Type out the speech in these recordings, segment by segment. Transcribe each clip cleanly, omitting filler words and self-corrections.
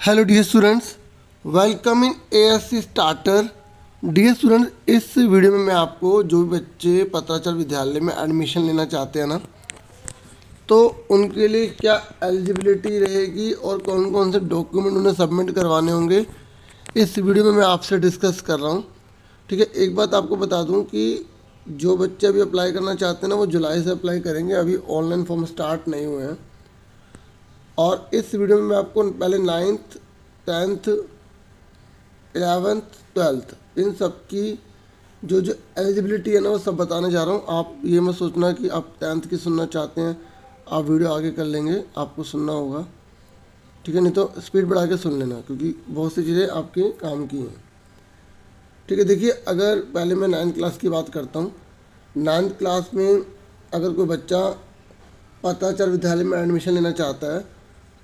Hello dear students, welcome in ASC starter. Dear students, इस video में मैं आपको जो भी बच्चे पत्राचार विद्यालय में एडमिशन लेना चाहते हैं ना, तो उनके लिए क्या एलिजिबिलिटी रहेगी और कौन कौन से डॉक्यूमेंट उन्हें सबमिट करवाने होंगे, इस वीडियो में मैं आपसे डिस्कस कर रहा हूँ। ठीक है, एक बात आपको बता दूँ कि जो बच्चे अभी अप्लाई करना चाहते हैं ना, वो जुलाई से अप्लाई करेंगे। अभी ऑनलाइन फॉर्म स्टार्ट नहीं हुए हैं। और इस वीडियो में मैं आपको पहले 9th 10th 11th 12th इन सब की जो जो एलिजिबिलिटी है ना, वो सब बताने जा रहा हूँ। आप ये मत सोचना कि आप 10th की सुनना चाहते हैं, आप वीडियो आगे कर लेंगे, आपको सुनना होगा। ठीक है, नहीं तो स्पीड बढ़ा के सुन लेना, क्योंकि बहुत सी चीज़ें आपके काम की हैं। ठीक है, देखिए, अगर पहले मैं 9th क्लास की बात करता हूँ। 9th क्लास में अगर कोई बच्चा पत्राचार विद्यालय में एडमिशन लेना चाहता है,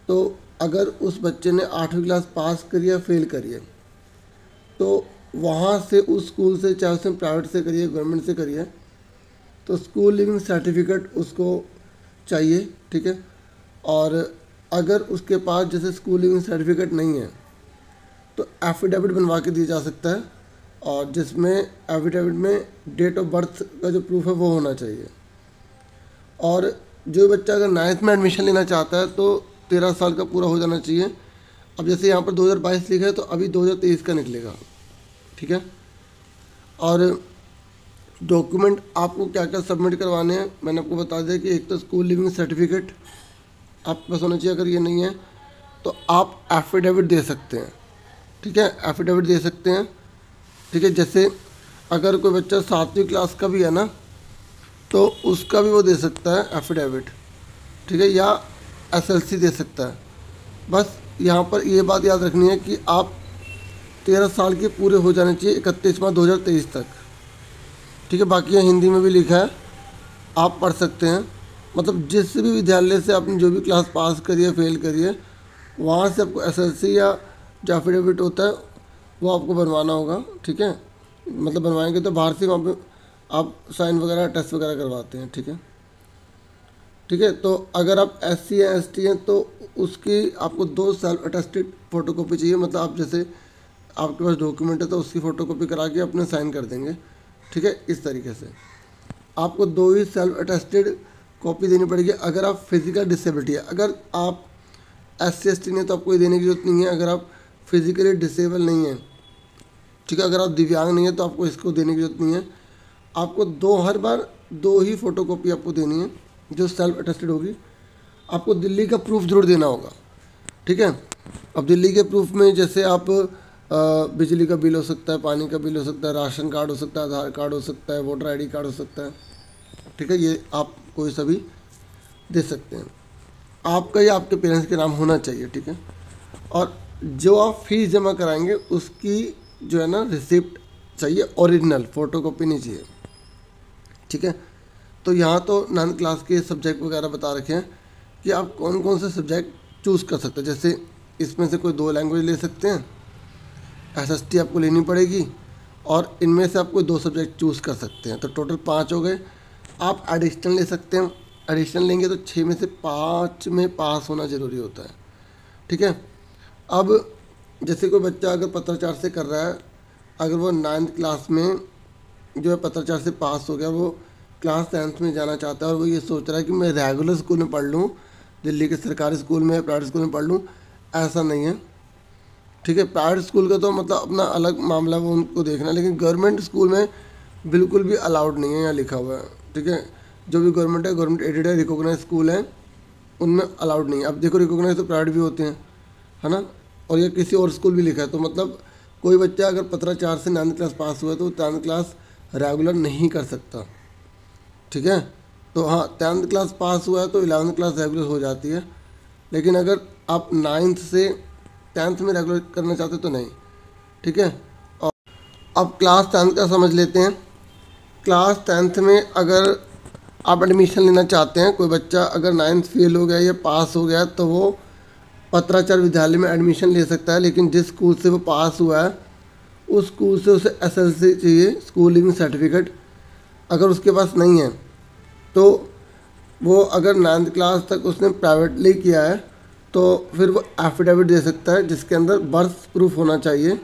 तो अगर उस बच्चे ने 8वीं क्लास पास करी या फेल करी है, तो वहाँ से उस स्कूल से, चाहे उसने प्राइवेट से करिए गवर्नमेंट से करिए, तो स्कूल लिविंग सर्टिफिकेट उसको चाहिए। ठीक है, और अगर उसके पास जैसे स्कूल लिविंग सर्टिफिकेट नहीं है, तो एफिडेविट बनवा के दिया जा सकता है, और जिसमें एफिडेविट में डेट ऑफ बर्थ का जो प्रूफ है वो होना चाहिए। और जो बच्चा अगर 9th में एडमिशन लेना चाहता है, तो 13 साल का पूरा हो जाना चाहिए। अब जैसे यहाँ पर 2022 लिखा है, तो अभी 2023 का निकलेगा। ठीक है, और डॉक्यूमेंट आपको क्या क्या सबमिट करवाने हैं मैंने आपको बता दिया कि एक तो स्कूल लिविंग सर्टिफिकेट आपके पास होना चाहिए। अगर ये नहीं है तो आप एफिडेविट दे सकते हैं। ठीक है, एफिडेविट दे सकते हैं। ठीक है, जैसे अगर कोई बच्चा 7वीं क्लास का भी है ना, तो उसका भी वो दे सकता है एफिडेविट। ठीक है, या एसएलसी दे सकता है। बस यहाँ पर ये बात याद रखनी है कि आप 13 साल के पूरे हो जाने चाहिए 31 मार्च 2023 तक। ठीक है, बाकी यहाँ हिंदी में भी लिखा है, आप पढ़ सकते हैं। मतलब जिस भी विद्यालय से आपने जो भी क्लास पास करी है, फेल करी है, वहाँ से आपको एसएलसी या जो एफिडेविट होता है वो आपको बनवाना होगा। ठीक है, मतलब बनवाएंगे तो बाहर से, वहाँ पे आप साइन वगैरह टेस्ट वगैरह करवाते हैं। ठीक है, ठीक है। तो अगर आप SC या ST हैं, तो उसकी आपको 2 सेल्फ अटेस्टेड फ़ोटोकॉपी चाहिए। मतलब आप जैसे आपके पास डॉक्यूमेंट है, तो उसकी फ़ोटोकॉपी करा के अपने साइन कर देंगे। ठीक है, इस तरीके से आपको 2 ही सेल्फ अटेस्टेड कॉपी देनी पड़ेगी। अगर आप फिज़िकल डिसेबिलिटी है, अगर आप SC ST नहीं, तो आपको ये देने की जरूरत नहीं है। अगर आप फिज़िकली डिसेबल नहीं हैं, ठीक है, अगर आप दिव्यांग नहीं है, तो आपको इसको देने की जरूरत नहीं है। आपको हर बार 2 ही फ़ोटोकॉपी आपको देनी है जो सेल्फ अटेस्टेड होगी। आपको दिल्ली का प्रूफ जरूर देना होगा। ठीक है, अब दिल्ली के प्रूफ में जैसे आप बिजली का बिल हो सकता है, पानी का बिल हो सकता है, राशन कार्ड हो सकता है, आधार कार्ड हो सकता है, वोटर ID कार्ड हो सकता है। ठीक है, ये आप कोई सा भी दे सकते हैं। आपका या आपके पेरेंट्स के नाम होना चाहिए। ठीक है, और जो आप फीस जमा कराएंगे उसकी जो है ना रिसिप्ट चाहिए, ओरिजिनल, फ़ोटोकॉपी नहीं चाहिए। ठीक है, तो यहाँ तो 9th क्लास के सब्जेक्ट वगैरह बता रखे हैं कि आप कौन कौन से सब्जेक्ट चूज़ कर सकते हैं। जैसे इसमें से कोई 2 लैंग्वेज ले सकते हैं, SST आपको लेनी पड़ेगी, और इनमें से आप कोई 2 सब्जेक्ट चूज़ कर सकते हैं। तो टोटल 5 हो गए। आप एडिशनल ले सकते हैं। एडिशनल लेंगे तो 6 में से 5 में पास होना ज़रूरी होता है। ठीक है, अब जैसे कोई बच्चा अगर पत्राचार से कर रहा है, अगर वो 9th क्लास में जो है पत्राचार से पास हो गया, वो क्लास 10th में जाना चाहता है, और वो ये सोच रहा है कि मैं रेगुलर स्कूल में पढ़ लूँ, दिल्ली के सरकारी स्कूल में, प्राइवेट स्कूल में पढ़ लूँ, ऐसा नहीं है। ठीक है, प्राइवेट स्कूल का तो मतलब अपना अलग मामला है, वो उनको देखना है। लेकिन गवर्नमेंट स्कूल में बिल्कुल भी अलाउड नहीं है, यहाँ लिखा हुआ है। ठीक है, जो भी गवर्नमेंट है, गवर्नमेंट एडेड है, रिकॉग्नाइज स्कूल है, उनमें अलाउड नहीं है। अब देखो, रिकॉग्नाइज तो प्राइवेट भी होते हैं, है ना, और ये किसी और स्कूल भी लिखा है। तो मतलब कोई बच्चा अगर पत्राचार से 9th क्लास पास हुआ है, तो 10th क्लास रेगुलर नहीं कर सकता। ठीक है, तो हाँ, 10th क्लास पास हुआ है तो 11th क्लास रेगुलर हो जाती है। लेकिन अगर आप 9th से 10th में रेगुलर करना चाहते तो नहीं। ठीक है, और अब क्लास 10th का समझ लेते हैं। क्लास 10th में अगर आप एडमिशन लेना चाहते हैं, कोई बच्चा अगर 9th फेल हो गया या पास हो गया, तो वो पत्राचार विद्यालय में एडमिशन ले सकता है। लेकिन जिस स्कूल से वो पास हुआ है, उस स्कूल से उसे SLC चाहिए, स्कूल लिविंग सर्टिफिकेट। अगर उसके पास नहीं है, तो वो अगर 9th क्लास तक उसने प्राइवेटली किया है, तो फिर वो एफिडेविट दे सकता है जिसके अंदर बर्थ प्रूफ होना चाहिए,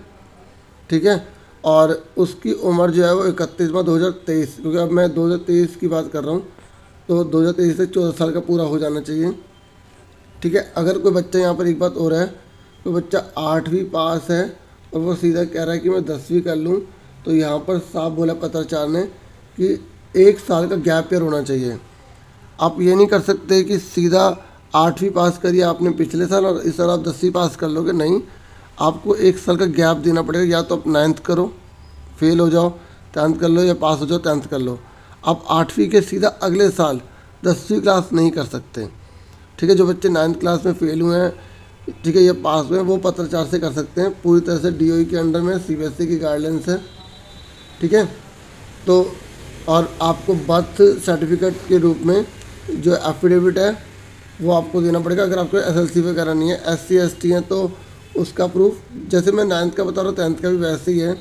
ठीक है। और उसकी उम्र जो है वो 31/2023, क्योंकि अब मैं 2023 की बात कर रहा हूँ, तो 2023 से 14 साल का पूरा हो जाना चाहिए, ठीक है। अगर कोई बच्चा यहाँ पर एक बात हो रहा है, कोई बच्चा 8वीं पास है और वो सीधा कह रहा है कि मैं 10वीं कर लूँ, तो यहाँ पर साफ बोला पत्राचार ने कि 1 साल का गैप ईयर होना चाहिए। आप ये नहीं कर सकते कि सीधा 8वीं पास करिए आपने पिछले साल और इस साल आप 10वीं पास कर लोगे, नहीं, आपको 1 साल का गैप देना पड़ेगा। या तो आप 9th करो, फेल हो जाओ, 10th कर लो, या पास हो जाओ 10th कर लो। आप 8वीं के सीधा अगले साल 10वीं क्लास नहीं कर सकते, ठीक है। जो बच्चे 9th क्लास में फेल हुए हैं, ठीक है, ये पास हुए हैं, वो पत्राचार से कर सकते हैं। पूरी तरह से DOE के अंडर में CBSE की गाइडलाइंस है, ठीक है। तो और आपको बर्थ सर्टिफिकेट के रूप में जो एफिडेविट है वो आपको देना पड़ेगा। अगर आपको SLC वगैरह नहीं है, SC ST हैं, तो उसका प्रूफ, जैसे मैं 9th का बता रहा हूँ 10th का भी वैसे ही है,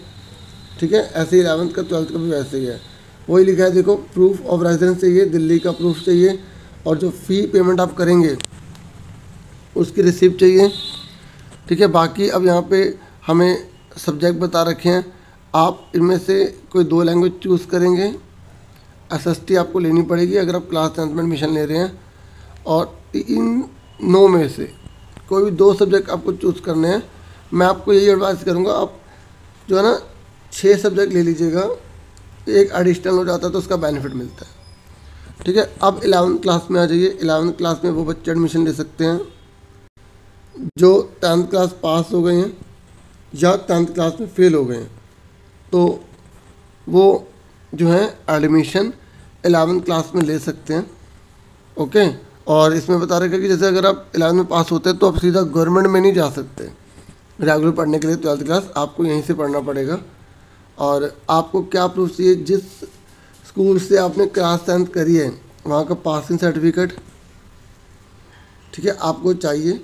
ठीक है। ऐसे ही 11th का 12th का भी वैसे ही है, वही लिखा है। देखो, प्रूफ ऑफ रेजिडेंस चाहिए, दिल्ली का प्रूफ चाहिए, और जो फ़ी पेमेंट आप करेंगे उसकी रिसिप्ट चाहिए, ठीक है। बाकी अब यहाँ पे हमें सब्जेक्ट बता रखे हैं, आप इनमें से कोई 2 लैंग्वेज चूज़ करेंगे। SST आपको लेनी पड़ेगी अगर आप क्लास 10th में एडमिशन ले रहे हैं, और इन 9 में से कोई भी 2 सब्जेक्ट आपको चूज़ करने हैं। मैं आपको यही एडवाइस करूँगा, आप जो है ना 6 सब्जेक्ट ले लीजिएगा, एक एडिशनल हो जाता है तो उसका बेनिफिट मिलता है, ठीक है। अब 11th क्लास में आ जाइए। 11th क्लास में वो बच्चे एडमिशन ले सकते हैं जो 10th क्लास पास हो गए हैं या 10th क्लास में फेल हो गए हैं, तो वो जो है एडमिशन 11th क्लास में ले सकते हैं, ओके। और इसमें बता रखा कि जैसे अगर आप 11th में पास होते हैं तो आप सीधा गवर्नमेंट में नहीं जा सकते रेगुलर पढ़ने के लिए। 12th क्लास आपको यहीं से पढ़ना पड़ेगा। और आपको क्या प्रूफ चाहिए, जिस स्कूल से आपने क्लास 10th करी है वहाँ का पासिंग सर्टिफिकेट, ठीक है, आपको चाहिए।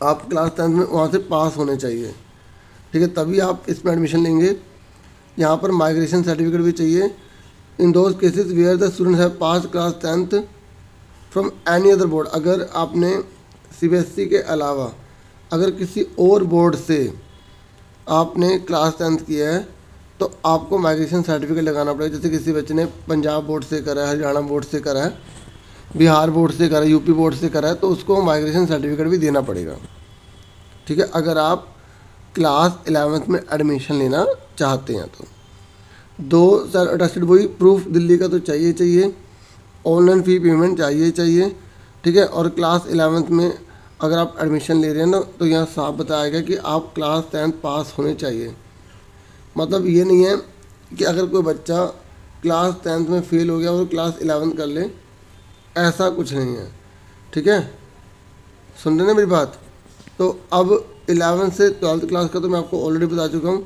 आप क्लास 10th में वहाँ से पास होने चाहिए, ठीक है, तभी आप इसमें एडमिशन लेंगे। यहाँ पर माइग्रेशन सर्टिफिकेट भी चाहिए। In those cases where the student have pass class 10th from any other board, अगर आपने CBSE के अलावा अगर किसी और बोर्ड से आपने क्लास 10th किया है तो आपको माइग्रेशन सर्टिफिकेट लगाना पड़ेगा। जैसे किसी बच्चे ने पंजाब बोर्ड से करा है, हरियाणा बोर्ड से करा है, बिहार बोर्ड से करा है, UP बोर्ड से करा है, तो उसको माइग्रेशन सर्टिफिकेट भी देना पड़ेगा, ठीक है, अगर आप क्लास 11th में एडमिशन लेना चाहते हैं तो। 2 सर अटेस्टेड वही प्रूफ दिल्ली का तो चाहिए, ऑनलाइन फ़ी पेमेंट चाहिए, ठीक है। और क्लास 11th में अगर आप एडमिशन ले रहे हैं ना, तो यहाँ साफ बताया गया कि आप क्लास 10th पास होने चाहिए। मतलब ये नहीं है कि अगर कोई बच्चा क्लास 10th में फेल हो गया और क्लास 11th कर ले, ऐसा कुछ नहीं है, ठीक है। सुन रहे ना मेरी बात। तो अब 11th से 12th क्लास का तो मैं आपको ऑलरेडी बता चुका हूँ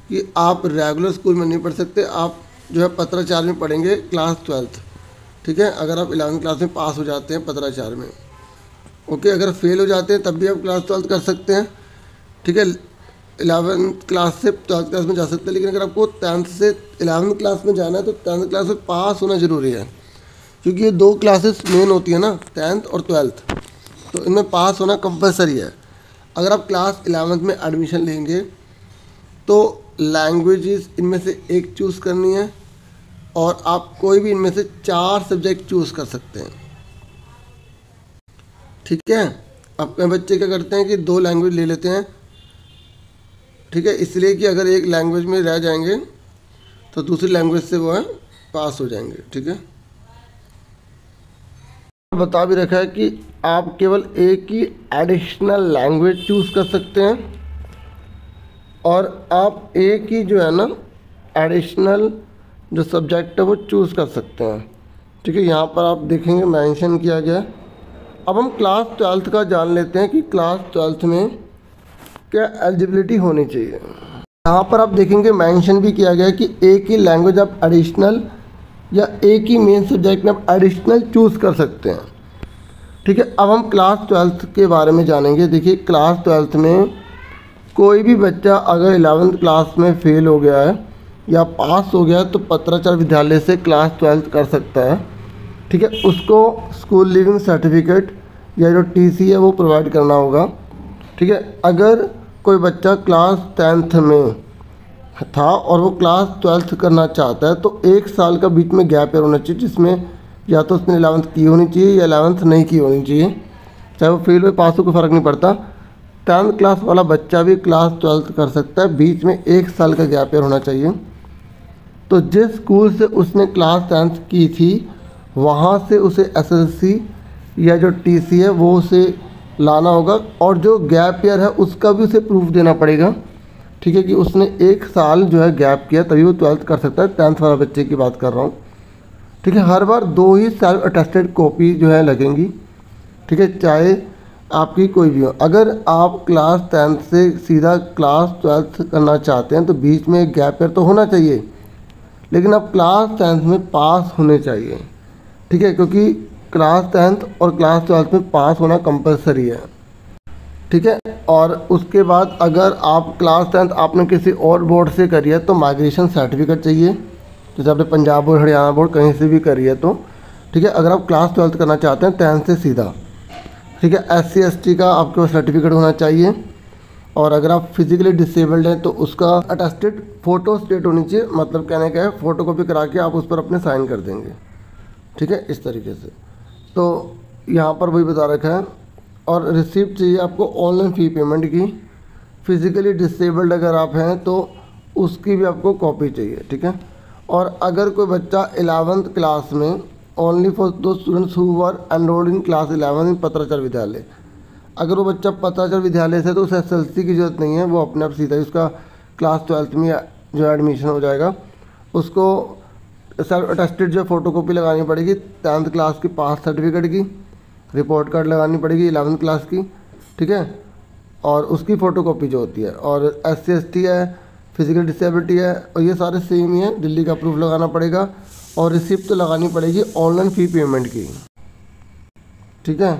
कि आप रेगुलर स्कूल में नहीं पढ़ सकते, आप जो है पत्राचार में पढ़ेंगे क्लास 12th, ठीक है। अगर आप 11th क्लास में पास हो जाते हैं पत्राचार में, ओके। अगर फेल हो जाते हैं तब भी आप क्लास 12th कर सकते हैं, ठीक है। 11th क्लास से 12th क्लास में जा सकते हैं, लेकिन अगर आपको 10th से 11th क्लास में जाना है तो 10th क्लास में पास होना ज़रूरी है, क्योंकि ये 2 क्लासेस मेन होती है ना, 10th और 12th, तो इनमें पास होना कंपलसरी है। अगर आप क्लास 11th में एडमिशन लेंगे तो लैंग्वेजेस इनमें से एक चूज़ करनी है, और आप कोई भी इनमें से 4 सब्जेक्ट चूज़ कर सकते हैं, ठीक है। अपने बच्चे क्या करते हैं कि 2 लैंग्वेज ले लेते हैं, ठीक है, इसलिए कि अगर एक लैंग्वेज में रह जाएंगे तो दूसरी लैंग्वेज से वो है पास हो जाएंगे, ठीक है। बता भी रखा है कि आप केवल एक ही एडिशनल लैंग्वेज चूज़ कर सकते हैं, और आप एक ही जो है ना एडिशनल जो सब्जेक्ट है वो चूज़ कर सकते हैं, ठीक है। यहाँ पर आप देखेंगे मेंशन किया गया है। अब हम क्लास 12th का जान लेते हैं कि क्लास 12th में क्या एलिजिबिलिटी होनी चाहिए। यहाँ पर आप देखेंगे मेंशन भी किया गया है कि एक ही लैंग्वेज आप एडिशनल या एक ही मेन सब्जेक्ट में आप एडिशनल चूज़ कर सकते हैं, ठीक है। अब हम क्लास 12th के बारे में जानेंगे। देखिए, क्लास 12th में कोई भी बच्चा अगर 11th क्लास में फेल हो गया है या पास हो गया तो पत्राचार विद्यालय से क्लास 12th कर सकता है, ठीक है। उसको स्कूल लिविंग सर्टिफिकेट या जो टीसी है वो प्रोवाइड करना होगा। ठीक है, अगर कोई बच्चा क्लास 10th में था और वो क्लास 12th करना चाहता है तो 1 साल का बीच में गैप ईयर होना चाहिए, जिसमें या तो उसने 11th की होनी चाहिए या 11th नहीं की होनी चाहिए, चाहे वो फेल में पास हो कोई फ़र्क नहीं पड़ता। 10th क्लास वाला बच्चा भी क्लास 12th कर सकता है, बीच में 1 साल का गैप ईयर होना चाहिए। तो जिस स्कूल से उसने क्लास 10th की थी वहाँ से उसे SSLC या जो TC है वो उसे लाना होगा, और जो गैप ईयर है उसका भी उसे प्रूफ देना पड़ेगा। ठीक है, कि उसने 1 साल जो है गैप किया तभी वो 12th कर सकता है। 10th वाला बच्चे की बात कर रहा हूँ। ठीक है, हर बार 2 ही सेल्फ अटेस्टेड कॉपी जो है लगेंगी। ठीक है, चाहे आपकी कोई भी हो। अगर आप क्लास 10th से सीधा क्लास 12th करना चाहते हैं तो बीच में एक गैप ईयर तो होना चाहिए, लेकिन आप क्लास 10th में पास होने चाहिए। ठीक है, क्योंकि क्लास 10th और क्लास 12th में पास होना कंपलसरी है। ठीक है, और उसके बाद अगर आप क्लास 10th आपने किसी और बोर्ड से करी है तो माइग्रेशन सर्टिफिकेट चाहिए, जैसे आपने पंजाब बोर्ड, हरियाणा बोर्ड कहीं से भी करी है तो। ठीक है, अगर आप क्लास 12th करना चाहते हैं 10th से सीधा। ठीक है, SC ST का आपके पास सर्टिफिकेट होना चाहिए, और अगर आप फिजिकली डिसेबल्ड हैं तो उसका अटेस्टेड फ़ोटो स्टेट होनी चाहिए। मतलब कहने का है फ़ोटो कॉपी करा के आप उस पर अपने साइन कर देंगे। ठीक है, इस तरीके से। तो यहाँ पर वही बता रखा है। और रिसिप्ट चाहिए आपको ऑनलाइन फ़ी पेमेंट की। फिज़िकली डिसेबल्ड अगर आप हैं तो उसकी भी आपको कॉपी चाहिए। ठीक है, और अगर कोई बच्चा 11th क्लास में ओनली फॉर दो students who were enrolled in class 11 इन पत्राचार विद्यालय, अगर वो बच्चा पत्राचार विद्यालय से तो उसे SSLC की ज़रूरत नहीं है, वो अपने आप सीधा ही उसका क्लास 12th में जो एडमिशन हो जाएगा। उसको सेल्फ अटेस्टेड जो फ़ोटो कॉपी लगानी पड़ेगी 10th क्लास की पास सर्टिफिकेट की, रिपोर्ट कार्ड लगानी पड़ेगी 11th क्लास की। ठीक है, और उसकी फ़ोटो कॉपी जो होती है, और SC ST है, फिजिकल डिसेबिलिटी है, और ये सारे सेम ही है। दिल्ली का प्रूफ लगाना पड़ेगा, और रिसिप्ट तो लगानी पड़ेगी ऑनलाइन फ़ी पेमेंट की। ठीक है,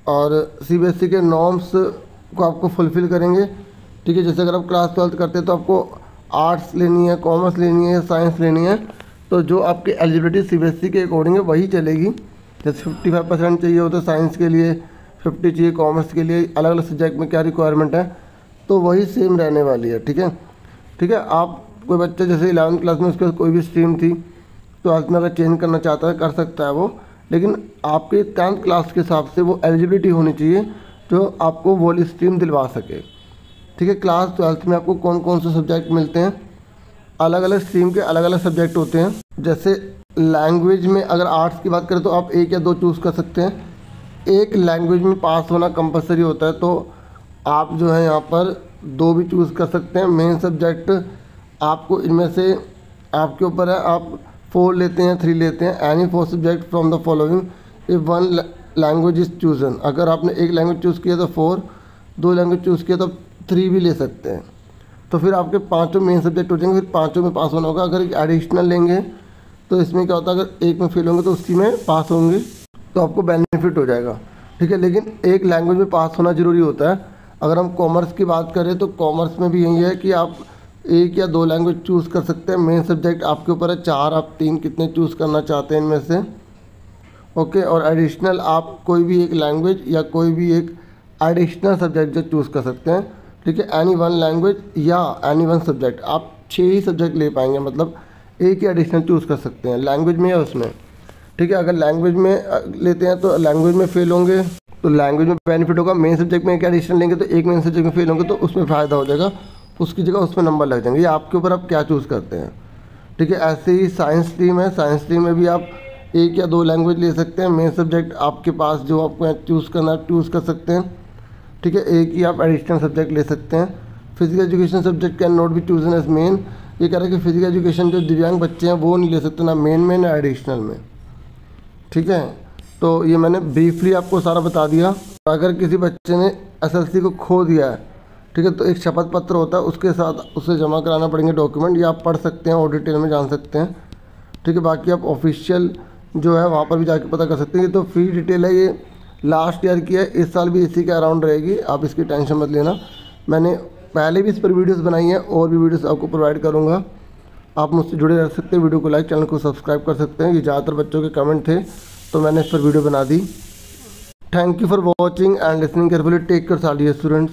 और CBSE के नॉर्म्स को आपको फुलफ़िल करेंगे। ठीक है, जैसे अगर आप क्लास 12th करते हैं तो आपको आर्ट्स लेनी है, कॉमर्स लेनी है या साइंस लेनी है, तो जो आपकी एलिजिबिलिटी CBSE के अकॉर्डिंग है वही चलेगी। जैसे 55% चाहिए होता है साइंस के लिए, 50 चाहिए कॉमर्स के लिए, अलग अलग सब्जेक्ट में क्या रिक्वायरमेंट है तो वही सेम रहने वाली है। ठीक है, ठीक है, आप कोई बच्चा जैसे 11th क्लास में उसके पास कोई भी स्ट्रीम थी, 12th में अगर चेंज करना चाहता है कर सकता है वो, लेकिन आपके 10th क्लास के हिसाब से वो एलिजिबिलिटी होनी चाहिए जो आपको वो स्ट्रीम दिलवा सके। ठीक है, क्लास 12th में आपको कौन कौन से सब्जेक्ट मिलते हैं, अलग अलग स्ट्रीम के अलग अलग सब्जेक्ट होते हैं। जैसे लैंग्वेज में अगर आर्ट्स की बात करें तो आप 1 या 2 चूज़ कर सकते हैं। एक लैंग्वेज में पास होना कंपलसरी होता है, तो आप जो है यहाँ पर 2 भी चूज़ कर सकते हैं। मेन सब्जेक्ट आपको इनमें से आपके ऊपर है, आप 4 लेते हैं 3 लेते हैं। Any 4 subject from the following if 1 language is chosen. अगर आपने 1 लैंग्वेज चूज़ किया तो 4, 2 लैंग्वेज चूज़ किया तो 3 भी ले सकते हैं। तो फिर आपके 5 मेन सब्जेक्ट हो जाएंगे, फिर 5 में पास होना होगा। अगर एक एडिशनल लेंगे तो इसमें क्या होता है, अगर एक में फेल होंगे तो उसी में पास होंगे तो आपको बेनिफिट हो जाएगा। ठीक है, लेकिन एक लैंग्वेज में पास होना ज़रूरी होता है। अगर हम कॉमर्स की बात करें तो कॉमर्स में भी यही है कि आप 1 या 2 लैंग्वेज चूज़ कर सकते हैं। मेन सब्जेक्ट आपके ऊपर है, 4 आप 3 कितने चूज़ करना चाहते हैं इनमें से। ओके, और एडिशनल आप कोई भी एक लैंग्वेज या कोई भी एक एडिशनल सब्जेक्ट जो चूज़ कर सकते हैं। ठीक है, एनी 1 लैंग्वेज या एनी 1 सब्जेक्ट, आप 6 ही सब्जेक्ट ले पाएंगे, मतलब एक ही एडिशनल चूज़ कर सकते हैं लैंग्वेज में या उसमें। ठीक है, अगर लैंग्वेज में लेते हैं तो लैंग्वेज में फेल होंगे तो लैंग्वेज में बेनिफिट होगा। मेन सब्जेक्ट में एक एडिशनल लेंगे तो एक मेन सब्जेक्ट में फेल होंगे तो उसमें फ़ायदा हो जाएगा, उसकी जगह उसमें नंबर लग जाएंगे। ये आपके ऊपर आप क्या चूज़ करते हैं। ठीक है, ऐसे ही साइंस स्ट्रीम है, साइंस स्ट्रीम में भी आप 1 या 2 लैंग्वेज ले सकते हैं। मेन सब्जेक्ट आपके पास जो आपको चूज़ करना चूज़ कर सकते हैं। ठीक है, एक ही आप एडिशनल सब्जेक्ट ले सकते हैं। Physical education subject can not be chosen as main. ये कह रहा है कि फिजिकल एजुकेशन जो दिव्यांग बच्चे हैं वो नहीं ले सकते, ना मेन में ना एडिशनल में। ठीक है, तो ये मैंने ब्रीफली आपको सारा बता दिया। अगर किसी बच्चे ने SSLC को खो दिया है, ठीक है, तो एक शपथ पत्र होता है, उसके साथ उसे जमा कराना पड़ेंगे डॉक्यूमेंट, ये आप पढ़ सकते हैं और डिटेल में जान सकते हैं। ठीक है, बाकी आप ऑफिशियल जो है वहाँ पर भी जाके पता कर सकते हैं। ये तो फ्री डिटेल है, ये लास्ट ईयर की है, इस साल भी इसी के अराउंड रहेगी, आप इसकी टेंशन मत लेना। मैंने पहले भी इस पर वीडियोस बनाई हैं और भी वीडियोस आपको प्रोवाइड करूँगा। आप मुझसे जुड़े रह सकते हैं, वीडियो को लाइक, चैनल को सब्सक्राइब कर सकते हैं। ये ज़्यादातर बच्चों के कमेंट थे तो मैंने इस पर वीडियो बना दी। Thank you for watching and listening carefully. Take care, dear students.